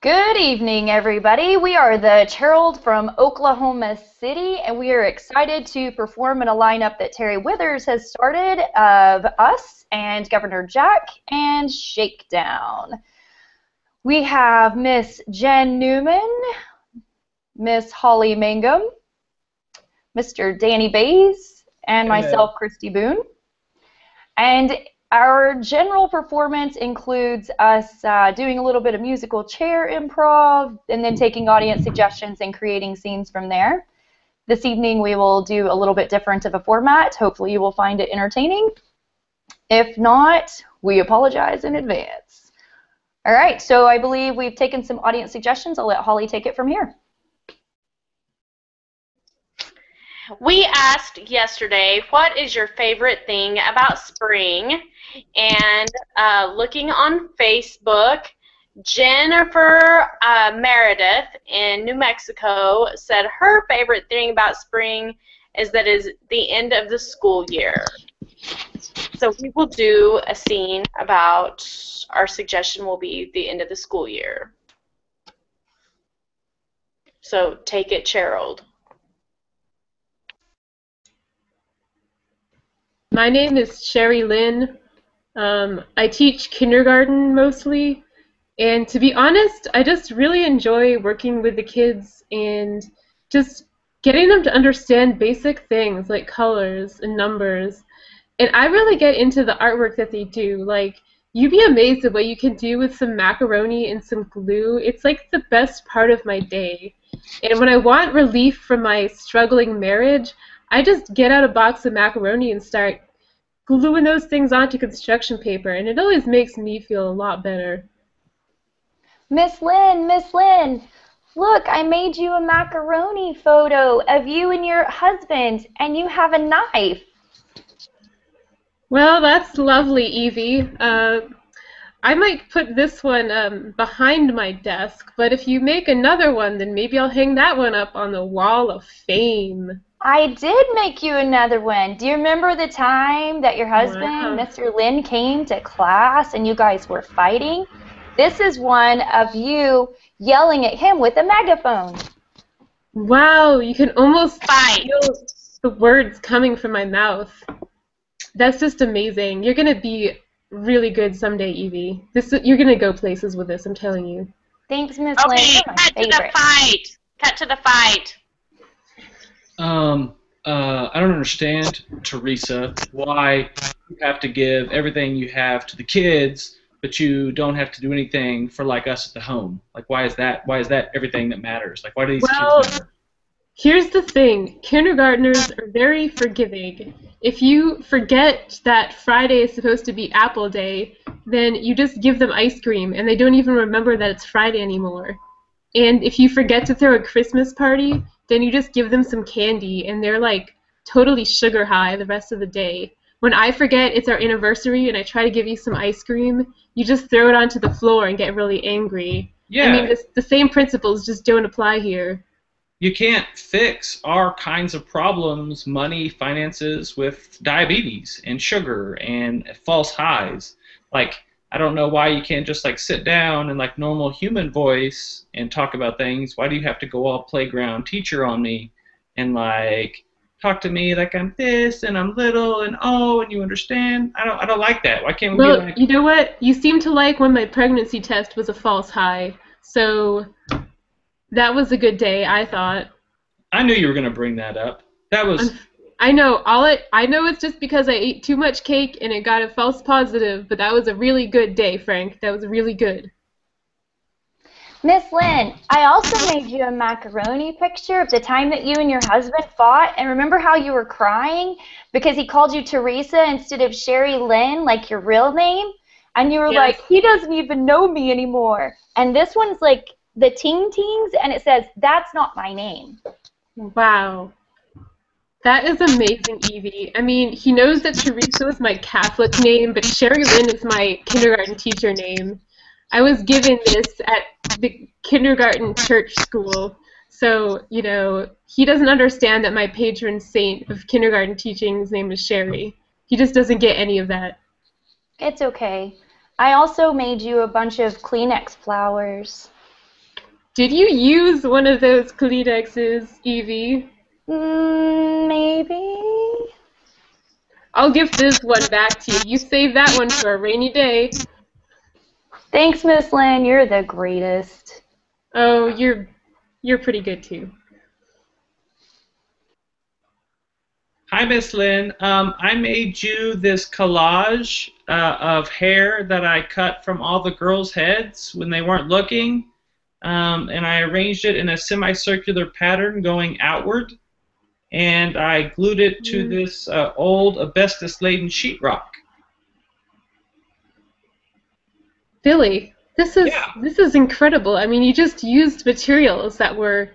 Good evening, everybody. We are the Chairold from Oklahoma City, and we are excited to perform in a lineup that Terry Withers has started of us and Governor Jack and Shakedown. We have Miss Jen Newman, Miss Holly Mangum, Mr. Danny Bays, and myself, Christy Boone. And our general performance includes us doing a little bit of musical chair improv and then taking audience suggestions and creating scenes from there. This evening we will do a little bit different of a format. Hopefully you will find it entertaining. If not, we apologize in advance. All right, so I believe we've taken some audience suggestions. I'll let Holly take it from here. We asked yesterday, what is your favorite thing about spring? And looking on Facebook, Jennifer Meredith in New Mexico said her favorite thing about spring is that it is the end of the school year. So we will do a scene about, our suggestion will be the end of the school year. So take it, Chairold. My name is Sherry Lynn. I teach kindergarten mostly, and to be honest, I just really enjoy working with the kids and just getting them to understand basic things like colors and numbers. And I really get into the artwork that they do. Like, you'd be amazed at what you can do with some macaroni and some glue. It's like the best part of my day. And when I want relief from my struggling marriage, I just get out a box of macaroni and start gluing those things onto construction paper, and it always makes me feel a lot better. Miss Lynn, look, I made you a macaroni photo of you and your husband, and you have a knife. Well, that's lovely, Evie. I might put this one behind my desk, but if you make another one, then maybe I'll hang that one up on the wall of fame. I did make you another one. Do you remember the time that your husband, Mr. Lynn, came to class and you guys were fighting? This is one of you yelling at him with a megaphone. Wow, you can almost feel the words coming from my mouth. That's just amazing. You're going to be really good someday, Evie. You're going to go places with this, I'm telling you. Thanks, Miss Lynn. Okay, cut to the fight. Cut to the fight. I don't understand, Teresa, why you have to give everything you have to the kids, but you don't have to do anything for like us at the home. Like, why is that? Why is that everything that matters? Like, why do these kids matter? Here's the thing. Kindergartners are very forgiving. If you forget that Friday is supposed to be Apple Day, then you just give them ice cream, and they don't even remember that it's Friday anymore. And if you forget to throw a Christmas party, then you just give them some candy, and they're like totally sugar high the rest of the day. When I forget it's our anniversary and I try to give you some ice cream, you just throw it onto the floor and get really angry. Yeah. I mean, the same principles just don't apply here. You can't fix our kinds of problems, money, finances, with diabetes and sugar and false highs. Like, I don't know why you can't just like sit down and like normal human voice and talk about things. Why do you have to go all playground teacher on me and like talk to me like I'm this and I'm little and oh and you understand? I don't like that. Why can't we be like... you know what? You seem to like when my pregnancy test was a false high. So that was a good day, I thought. I knew you were gonna bring that up. That was... I know. I know it's just because I ate too much cake and it got a false positive, but that was a really good day, Frank. That was really good. Miss Lynn, I also made you a macaroni picture of the time that you and your husband fought, and remember how you were crying because he called you Teresa instead of Sherry Lynn, like your real name? And you were like, he doesn't even know me anymore. And this one's like the Teens, and it says, that's not my name. Wow. That is amazing, Evie. I mean, he knows that Teresa is my Catholic name, but Sherry Lynn is my kindergarten teacher name. I was given this at the kindergarten church school, so, you know, he doesn't understand that my patron saint of kindergarten teaching's name is Sherry. He just doesn't get any of that. It's okay. I also made you a bunch of Kleenex flowers. Did you use one of those Kleenexes, Evie? Maybe. I'll give this one back to you. You save that one for a rainy day. Thanks, Miss Lynn. You're the greatest. Oh, you're pretty good too. Hi, Miss Lynn. I made you this collage of hair that I cut from all the girls' heads when they weren't looking, and I arranged it in a semicircular pattern going outward, and I glued it to this old asbestos-laden sheetrock. Billy, this is incredible. I mean, you just used materials that were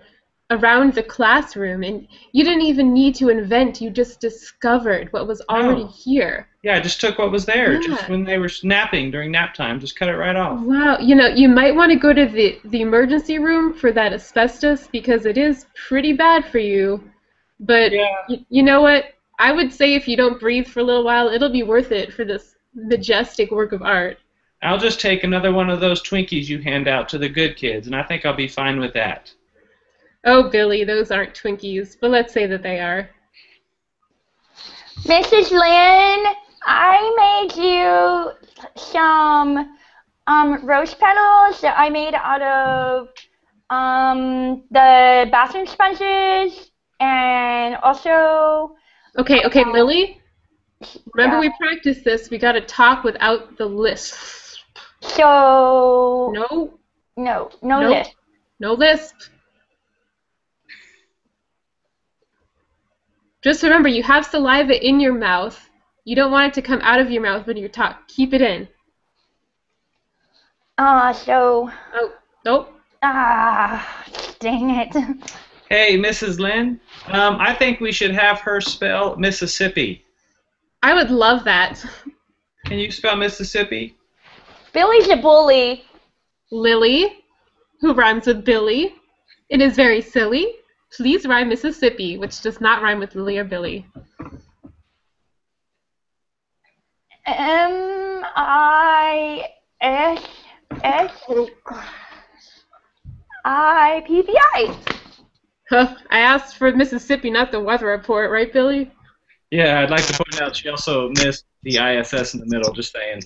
around the classroom, and you didn't even need to invent. You just discovered what was already here. Yeah, I just took what was there, just when they were napping during nap time. Just cut it right off. Wow, you know, you might want to go to the emergency room for that asbestos because it is pretty bad for you. But you know what? I would say if you don't breathe for a little while, it'll be worth it for this majestic work of art. I'll just take another one of those Twinkies you hand out to the good kids, and I think I'll be fine with that. Oh, Billy, those aren't Twinkies, but let's say that they are. Mrs. Lynn, I made you some rose petals that I made out of the bathroom sponges, and also... Okay, Lily, remember we practiced this. We got to talk without the lisp. So... No lisp. No lisp. Just remember, you have saliva in your mouth. You don't want it to come out of your mouth when you talk. Keep it in. So... Oh, nope. Dang it. Hey, Mrs. Lynn, I think we should have her spell Mississippi. I would love that. Can you spell Mississippi? Billy's a bully. Lily, who rhymes with Billy. It is very silly. Please rhyme Mississippi, which does not rhyme with Lily or Billy. M-I-S-S-I-P-P-I. Huh, I asked for Mississippi, not the weather report, right, Billy? Yeah, I'd like to point out she also missed the ISS in the middle, just saying.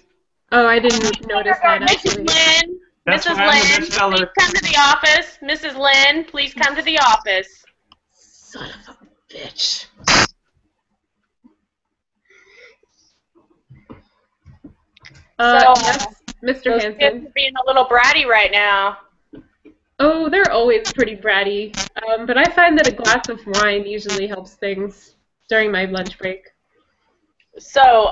Oh, I didn't notice that, actually. Mrs. Lynn, That's Mrs. why I'm the Lynn, best speller. please come to the office. Mrs. Lynn, please come to the office. Son of a bitch. Yes, Mr. Those Hanson. kids are being a little bratty right now. Oh, they're always pretty bratty, but I find that a glass of wine usually helps things during my lunch break. So,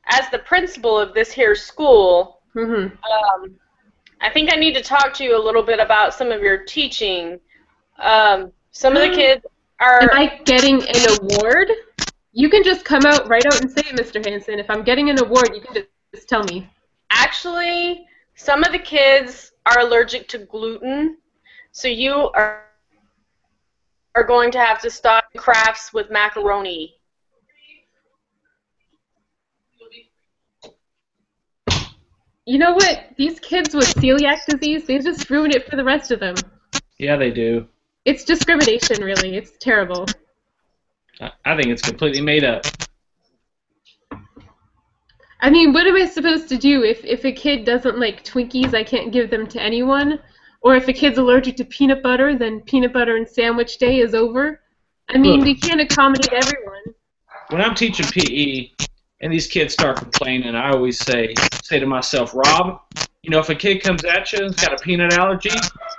as the principal of this here school, I think I need to talk to you a little bit about some of your teaching. Some of the kids are... Am I getting an award? You can just come out right out and say it, Mr. Hanson. If I'm getting an award, you can just tell me. Actually, some of the kids are allergic to gluten, so you are going to have to stop crafts with macaroni. You know what? These kids with celiac disease, they just ruin it for the rest of them. Yeah, they do. It's discrimination, really. It's terrible. I think it's completely made up. I mean, what am I supposed to do if a kid doesn't like Twinkies? I can't give them to anyone. Or if a kid's allergic to peanut butter, then peanut butter and sandwich day is over. I mean, Look, we can't accommodate everyone. when I'm teaching PE and these kids start complaining, I always say to myself, Rob, you know, if a kid comes at you and's got a peanut allergy,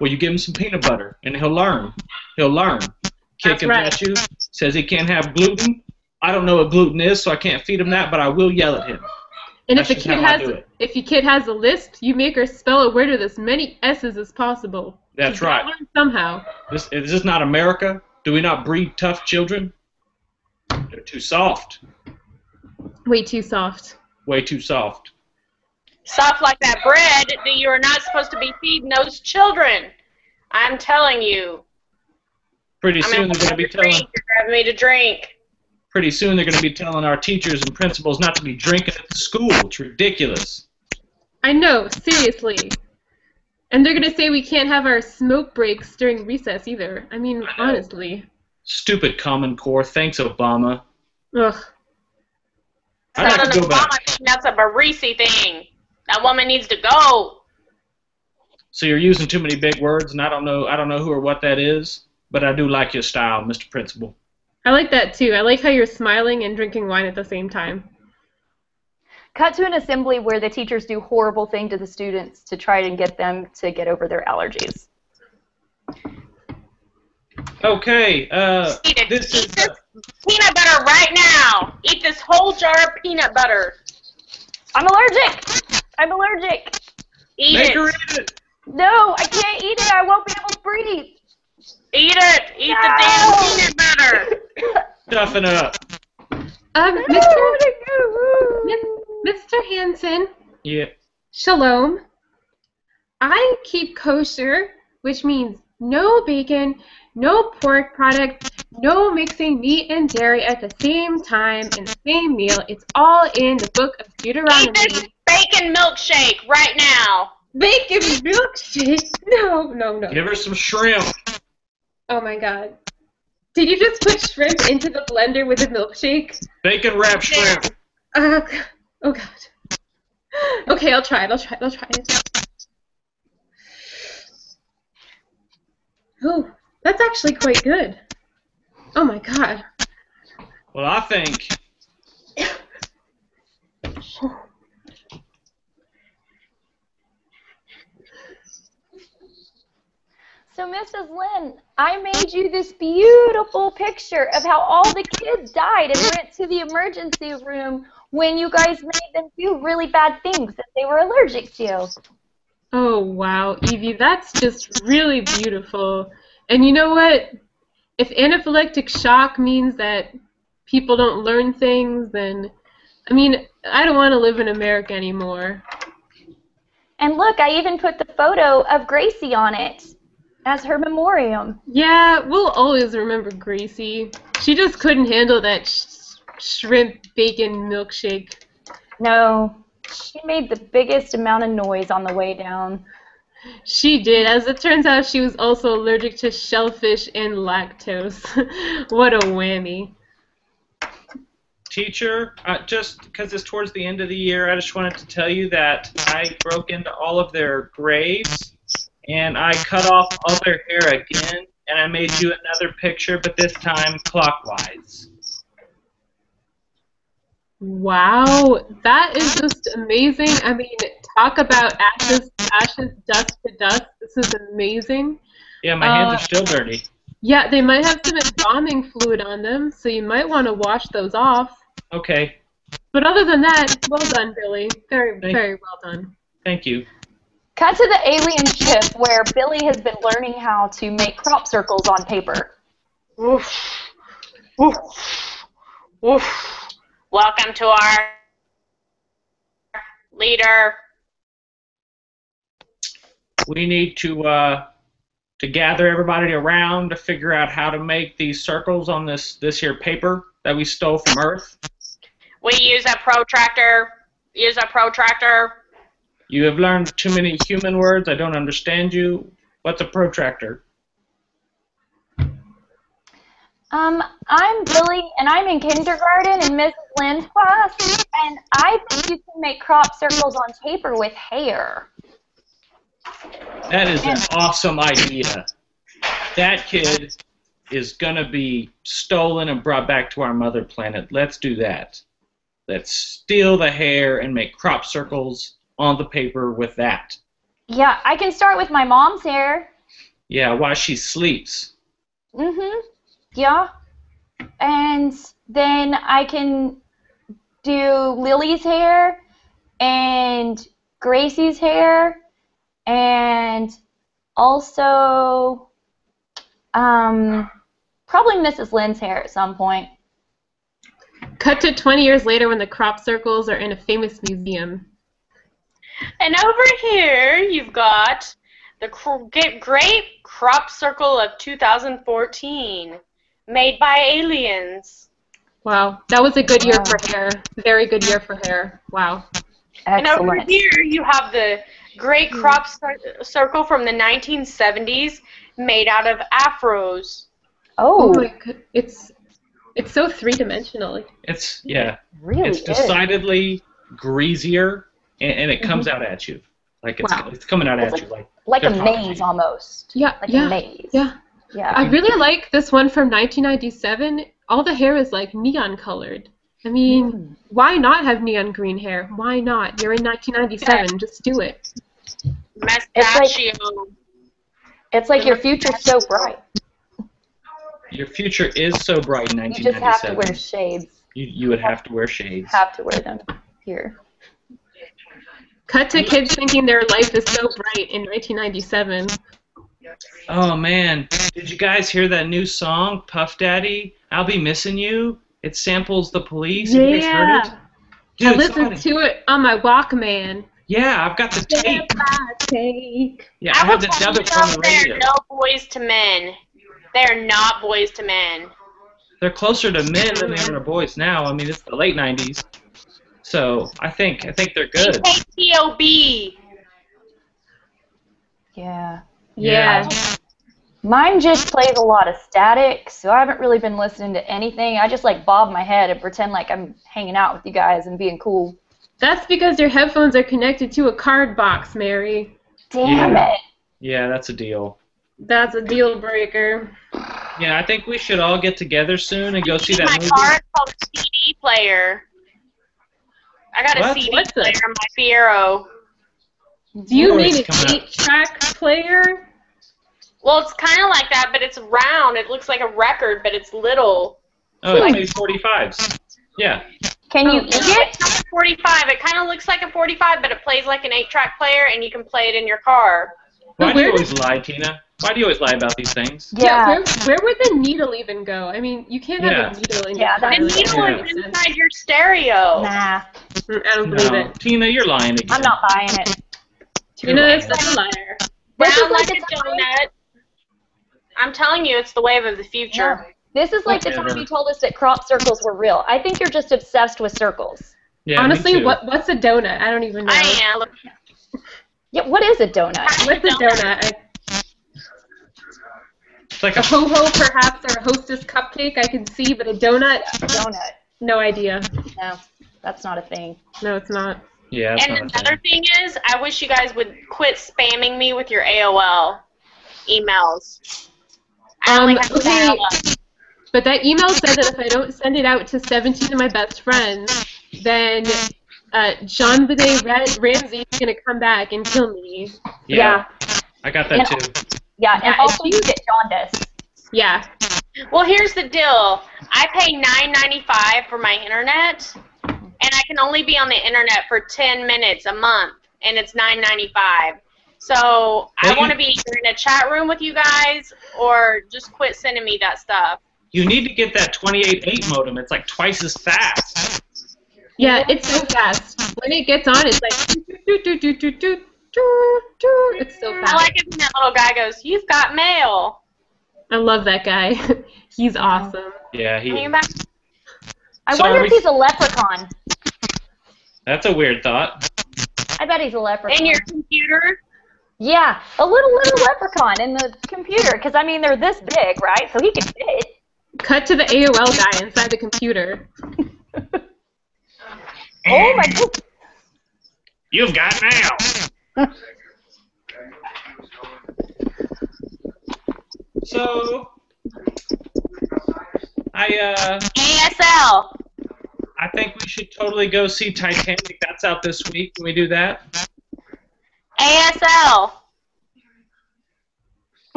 well, you give him some peanut butter, and he'll learn. He'll learn. Kid That's comes right. at you, says he can't have gluten. I don't know what gluten is, so I can't feed him that, but I will yell at him. And That's if just how I do it. a kid has a lisp, you make her spell a word with as many S's as possible. That's She's gotta right. learn somehow. Is this not America? Do we not breed tough children? They're too soft. Way too soft. Way too soft. Soft like that bread that you are not supposed to be feeding those children. I'm telling you. Pretty soon they're going to be telling. You're grabbing me to drink. Pretty soon they're going to be telling our teachers and principals not to be drinking at the school. It's ridiculous. I know, seriously. And they're going to say we can't have our smoke breaks during recess either. I mean, honestly. Stupid Common Core. Thanks, Obama. Ugh. I'd That's like not to an go back. Obama thing. That's a Barisi thing. That woman needs to go. So you're using too many big words, and I don't know who or what that is, but I do like your style, Mr. Principal. I like that too. I like how you're smiling and drinking wine at the same time. Cut to an assembly where the teachers do horrible things to the students to try and get them to get over their allergies. Okay, Eat this is this peanut butter right now. Eat this whole jar of peanut butter. I'm allergic! I'm allergic! Eat make it. her eat it. No, I can't eat it. I won't be able to breathe. Eat it. Eat the damn peanut butter. Stuffing it up. Mr. Hansen, Yeah. shalom. I keep kosher, which means no bacon, no pork products, no mixing meat and dairy at the same time in the same meal. It's all in the book of Eat Deuteronomy. this bacon milkshake right now. Bacon milkshake? No. Give her some shrimp. Oh my god. Did you just put shrimp into the blender with a milkshake? Bacon wrapped shrimp. Oh god. Okay, I'll try it. Oh, that's actually quite good. Oh my god. Well, I think So, Mrs. Lynn, I made you this beautiful picture of how all the kids died and went to the emergency room when you guys made them do really bad things that they were allergic to. Oh wow, Evie, that's just really beautiful. And you know what? If anaphylactic shock means that people don't learn things, then, I mean, I don't want to live in America anymore. And look, I even put the photo of Gracie on it as her memoriam. Yeah, we'll always remember Gracie. She just couldn't handle that shrimp bacon milkshake. No, she made the biggest amount of noise on the way down. She did. As it turns out, she was also allergic to shellfish and lactose. What a whammy. teacher, just because it's towards the end of the year, I just wanted to tell you that I broke into all of their graves and I cut off all their hair again, and I made you another picture, but this time clockwise. Wow, that is just amazing. I mean, talk about ashes to ashes, dust to dust. This is amazing. Yeah, my hands are still dirty. Yeah, they might have some embalming fluid on them, so you might want to wash those off. Okay. But other than that, well done, Billy. Very well done. Thank you. Cut to the alien ship where Billy has been learning how to make crop circles on paper. Woof. Woof. Woof. Welcome to our leader. We need to gather everybody around to figure out how to make these circles on this here paper that we stole from Earth. We use a protractor. Use a protractor. You have learned too many human words. I don't understand you. What's a protractor? I'm Billy, and I'm in kindergarten in Mrs. Lynn's class, and I think you can make crop circles on paper with hair. That is an awesome idea. That kid is going to be stolen and brought back to our mother planet. Let's do that. Let's steal the hair and make crop circles on the paper with that. Yeah, I can start with my mom's hair. Yeah, while she sleeps. Mm-hmm. Yeah. And then I can do Lily's hair and Gracie's hair and also probably Mrs. Lynn's hair at some point. Cut to 20 years later when the crop circles are in a famous museum. And over here, you've got the great crop circle of 2014, made by aliens. Wow, that was a good year for hair. Very good year for hair. Wow. And over Excellent. here you have the great crop circle from the 1970s made out of afros. Oh Oh, my god, it's so three-dimensional. It's really it's is. decidedly greasier, and it comes out at you. Like Wow. it's coming out It's at you like Like they're a talking to maze you. almost. Yeah, Like yeah, a maze. yeah. Yeah. I really like this one from 1997. All the hair is like neon colored. I mean, why not have neon green hair? Why not? You're in 1997. Just do it. Mustachio. It's like your future's so bright. Your future is so bright in You just have to 1997. wear shades. You would have to wear shades. Have to wear them here. Cut to kids thinking their life is so bright in 1997. Oh man, did you guys hear that new song, Puff Daddy? I'll Be Missing You. It samples The Police. Have you guys heard it? I Dude, listened to it on my Walkman. Yeah, I've got the tape. Yeah, I I will have the tell you dub it from though, the they're radio. no boys to men. They're not boys to men. They're closer to men than they are to boys now. I mean, it's the late '90s, so I think they're good. KTOB. Yeah. Yeah. Mine just plays a lot of static, so I haven't really been listening to anything. I just like bob my head and pretend like I'm hanging out with you guys and being cool. That's because your headphones are connected to a card box, Mary. Damn Yeah. it. Yeah, that's a deal. That's a deal breaker. Yeah, I think we should all get together soon and go see My that movie. car is called a CD player. I got a What? CD What's player this? in my Fiero. Do you Oh, mean it's an coming out. 8-track player? Well, it's kind of like that, but it's round. It looks like a record, but it's little. Oh, it plays 45s. Yeah. Can you Oh, eat It's it? not a 45. It kind of looks like a 45, but it plays like an 8-track player, and you can play it in your car. Why do you where always lie, Tina? Why do you always lie about these things? Yeah. Where would the needle even go? I mean, you can't have Yeah. a needle in Yeah, your car. The that's- needle Yeah. is inside your stereo. Nah, I don't believe No, it. Tina, you're lying again. I'm not buying it. Tina You're is such a liar. This is Round like like a the time- donut. I'm telling you, it's the wave of the future. This is like the time Whatever. you told us that crop circles were real. I think you're just obsessed with circles. Yeah, me Honestly, too. what's a donut? I don't even know. I am. Yeah, what is a donut? What's a donut? It's like A a ho-ho, perhaps, or a Hostess cupcake I can see, but a donut? Donut. No idea. No, that's not a thing. No, it's not. yeah. That's And not a another thing. thing is, I wish you guys would quit spamming me with your AOL emails. I only have Okay. dial-up. But that email said that if I don't send it out to 17 of my best friends, then Jean Benet Ramsey is going to come back and kill me. Yeah, I got that And- too. Yeah, and Yeah, also if you you- get jaundice. Yeah. Well, here's the deal. I pay $9.95 for my internet, and I can only be on the internet for 10 minutes a month, and it's $9.95. So I Well, want to you- be either in a chat room with you guys or just quit sending me that stuff. You need to get that 28.8 modem. It's like twice as fast. Yeah, it's so fast. When it gets on, it's like do do do do do do do. It's so I fast. like it when that little guy goes, "You've got mail." I love that guy. He's awesome. Yeah, he. Hang back. I So wonder are if we- he's a leprechaun. That's a weird thought. I bet he's a leprechaun. In your computer. Yeah, a little leprechaun in the computer, because I mean they're this big, right? So he can fit. Cut to the AOL guy inside the computer. Oh my god. You've got mail. So, ASL. I think we should totally go see Titanic. That's out this week. Can we do that? ASL.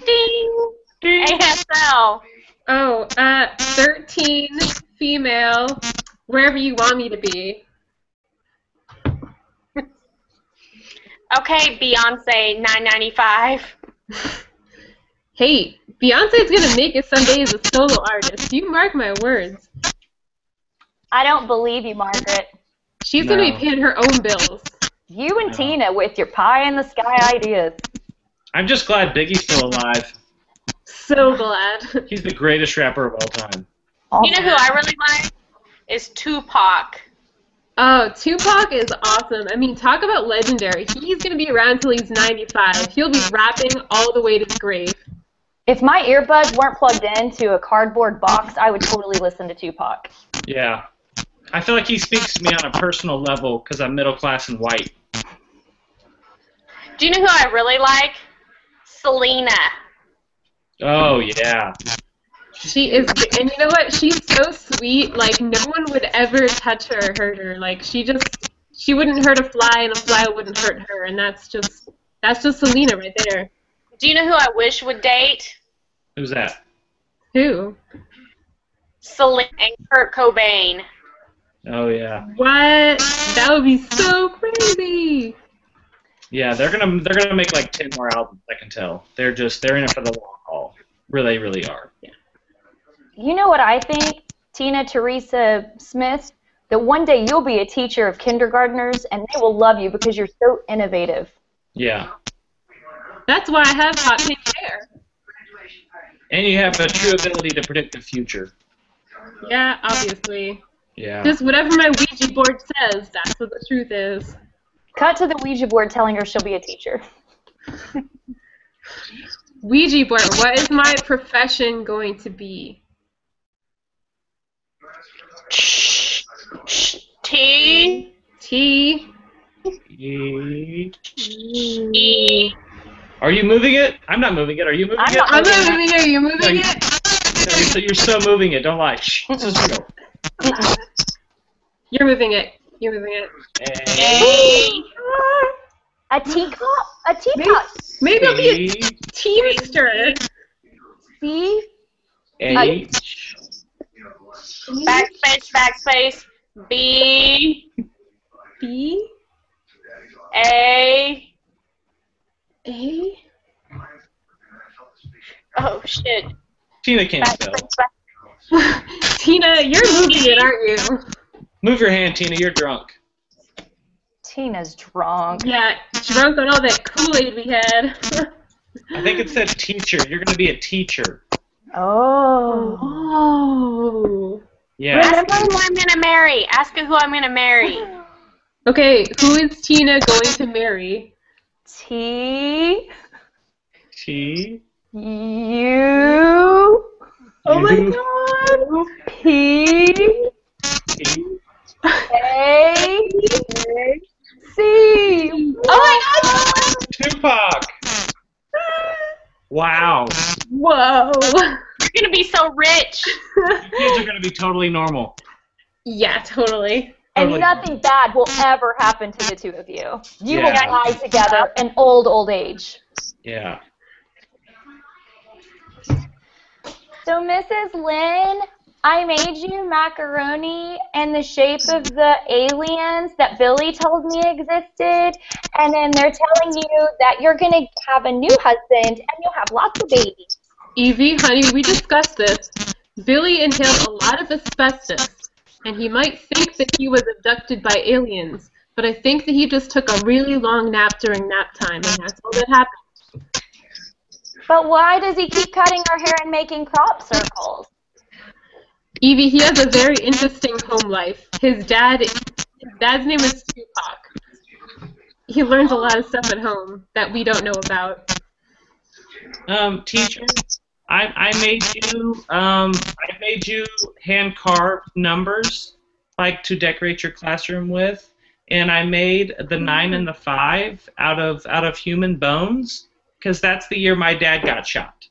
Ding. ASL. Oh, 13, female, wherever you want me to be. Okay, Beyonce, $9.95. Hey, Beyonce's gonna make it someday as a solo artist. You mark my words. I don't believe you, Margaret. She's gonna be No. paying her own bills. You and No. Tina with your pie in the sky ideas. I'm just glad Biggie's still alive. So glad. He's the greatest rapper of all time. You know who I really like? Is Tupac. Oh, Tupac is awesome. I mean, talk about legendary. He's going to be around till he's 95. He'll be rapping all the way to the grave. If my earbuds weren't plugged into a cardboard box, I would totally listen to Tupac. Yeah. I feel like he speaks to me on a personal level because I'm middle class and white. Do you know who I really like? Selena. Oh, yeah. She is, and you know what? She's so sweet. Like, no one would ever touch her or hurt her. Like, she wouldn't hurt a fly, and a fly wouldn't hurt her, and that's just Selena right there. Do you know who I wish would date? Who's that? Who? Selena and Kurt Cobain. Oh, yeah. What? That would be so crazy. Yeah, they're gonna make like 10 more albums. I can tell. They're in it for the long haul. They really are. Yeah. You know what I think, Tina Teresa Smith? That one day you'll be a teacher of kindergartners, and they will love you because you're so innovative. Yeah. That's why I have hot pink hair. And you have a true ability to predict the future. Yeah, obviously. Yeah. Just whatever my Ouija board says, that's what the truth is. Cut to the Ouija board telling her she'll be a teacher. Ouija board, what is my profession going to be? T. Are you moving it? I'm not moving it. Are you moving it? I'm not moving it. Are you moving it? No, you're so moving it. Don't lie. Shh. This is real. You're moving it. You're moving it. Hey. A teacup? A teacup. Maybe it'll be a teamster. C. H. Backspace. B. B. A. A. Oh shit. Tina can't spell. Tina, you're moving it, aren't you? Move your hand, Tina. You're drunk. Tina's drunk. Yeah, drunk on all that Kool-Aid we had. I think it said teacher. You're going to be a teacher. Oh. Oh. Yeah. Ask her who I'm gonna marry. Ask her who I'm gonna marry. Okay, who is Tina going to marry? T. U. Oh my God. P. A. C. Oh my God! Tupac. Wow. Whoa. You're gonna be so rich. You kids are going to be totally normal. Yeah, totally. And Totally. nothing bad will ever happen to the two of you. You will Yeah. die together in old age. Yeah. So, Mrs. Lynn, I made you macaroni in the shape of the aliens that Billy told me existed, and then they're telling you that you're going to have a new husband and you'll have lots of babies. Evie, honey, we discussed this. Billy inhaled a lot of asbestos, and he might think that he was abducted by aliens, but I think that he just took a really long nap during nap time, and that's all that happened. But why does he keep cutting our hair and making crop circles? Evie, he has a very interesting home life. His dad's name is Tupac. He learns a lot of stuff at home that we don't know about. Teacher, I made you hand carved numbers like to decorate your classroom with, and I made the 9 and the 5 out of human bones because that's the year my dad got shot.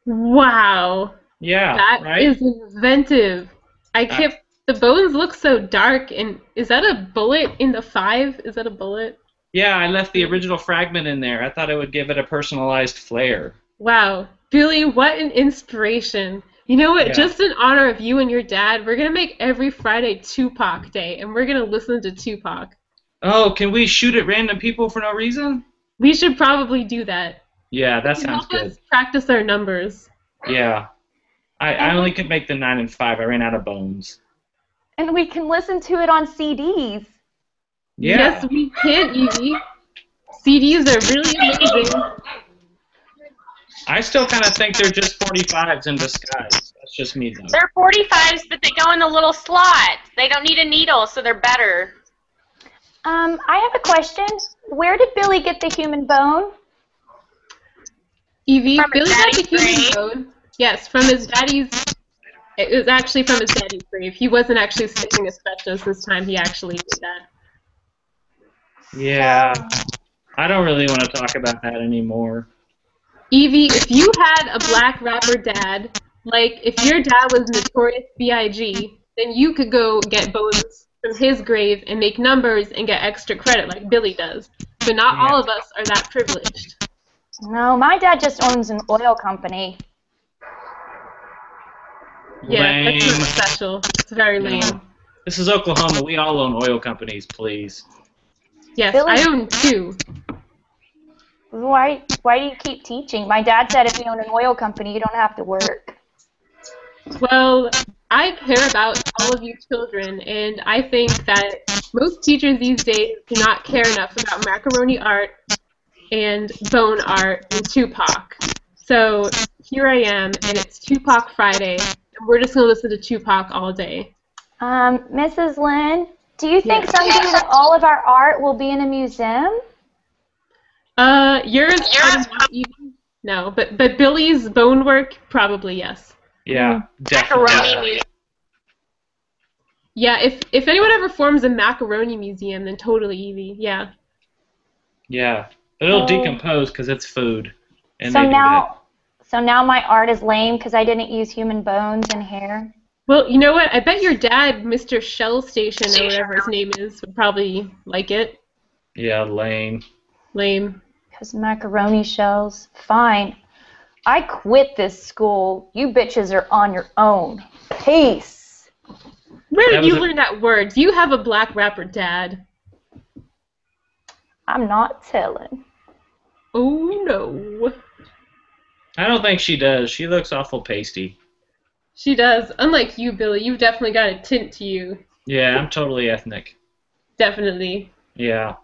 Wow. Yeah, That right? is inventive. The bones look so dark, and is that a bullet in the 5? Is that a bullet? Yeah, I left the original fragment in there. I thought it would give it a personalized flair. Wow. Billy, what an inspiration. You know what? Yeah. Just in honor of you and your dad, we're going to make every Friday Tupac Day, and we're going to listen to Tupac. Oh, can we shoot at random people for no reason? We should probably do that. Yeah, that It can sounds help good. us practice our numbers. Yeah. I only could make the 9 and 5. I ran out of bones. And we can listen to it on CDs. Yeah. Yes, we can, Evie. CDs are really amazing. I still kind of think they're just 45s in disguise. That's just me though. They're 45s, but they go in the little slot. They don't need a needle, so they're better. I have a question. Where did Billy get the human bone? Evie, From his Billy got the daddy's human grave. bone. Yes, from his daddy's. It was actually from his daddy's grave. He wasn't actually sniffing asbestos this time. He actually did that. Yeah. I don't really want to talk about that anymore. Evie, if you had a black rapper dad, like if your dad was Notorious B.I.G., then you could go get bones from his grave and make numbers and get extra credit like Billy does. But not all of us are that privileged. No, my dad just owns an oil company. Yeah, that's Lame. not special. It's very lame. No. This is Oklahoma. We all own oil companies, please. Yes, Billy- I own 2. Why do you keep teaching? My dad said if you own an oil company, you don't have to work. Well, I care about all of you children, and I think that most teachers these days do not care enough about macaroni art and bone art and Tupac. So here I am, and it's Tupac Friday, and we're just going to listen to Tupac all day. Mrs. Lynn, do you think Yes. someday that all of our art will be in a museum? Yours not even? No, but Billy's bone work, probably yes. Yeah, Macaroni definitely. music. Yeah, if anyone ever forms a macaroni museum, then totally Evie, yeah. Yeah, but it'll Oh. decompose because it's food. And So they do now my art is lame because I didn't use human bones and hair. Well, you know what? I bet your dad, Mr. Shell Station, or whatever his name is, would probably like it. that. Yeah, lame. Lame. Because macaroni shells. Fine. I quit this school. You bitches are on your own. Peace. Where That did you was a- learn that word? You have a black rapper dad. I'm not telling. Oh, no. I don't think she does. She looks awful pasty. She does. Unlike you, Billy, you've definitely got a tint to you. Yeah, I'm totally ethnic. Definitely. Yeah.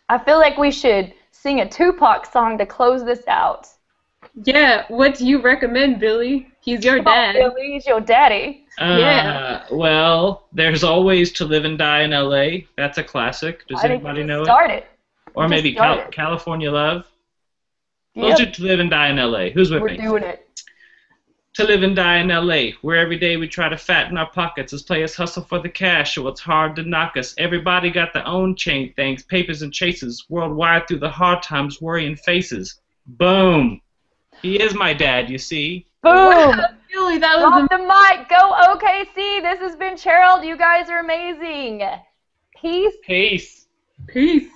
I feel like we should sing a Tupac song to close this out. Yeah, what do you recommend, Billy? He's your dad. Billy, he's your daddy. Yeah. Well, there's always To Live and Die in L.A. That's a classic. Does I think anybody we know it? started. Or we just maybe started. California Love. Yep, Let's do To Live and Die in L.A. Who's with we're me? doing it. To live and die in L.A., where every day we try to fatten our pockets as players hustle for the cash, so it's hard to knock us. Everybody got their own chain things, papers and chases, worldwide through the hard times, worrying faces. Boom. He is my dad, you see. Boom. Wow, Billy, that was Drop the mic. Go OKC. This has been Chairold. You guys are amazing. Peace. Peace. Peace.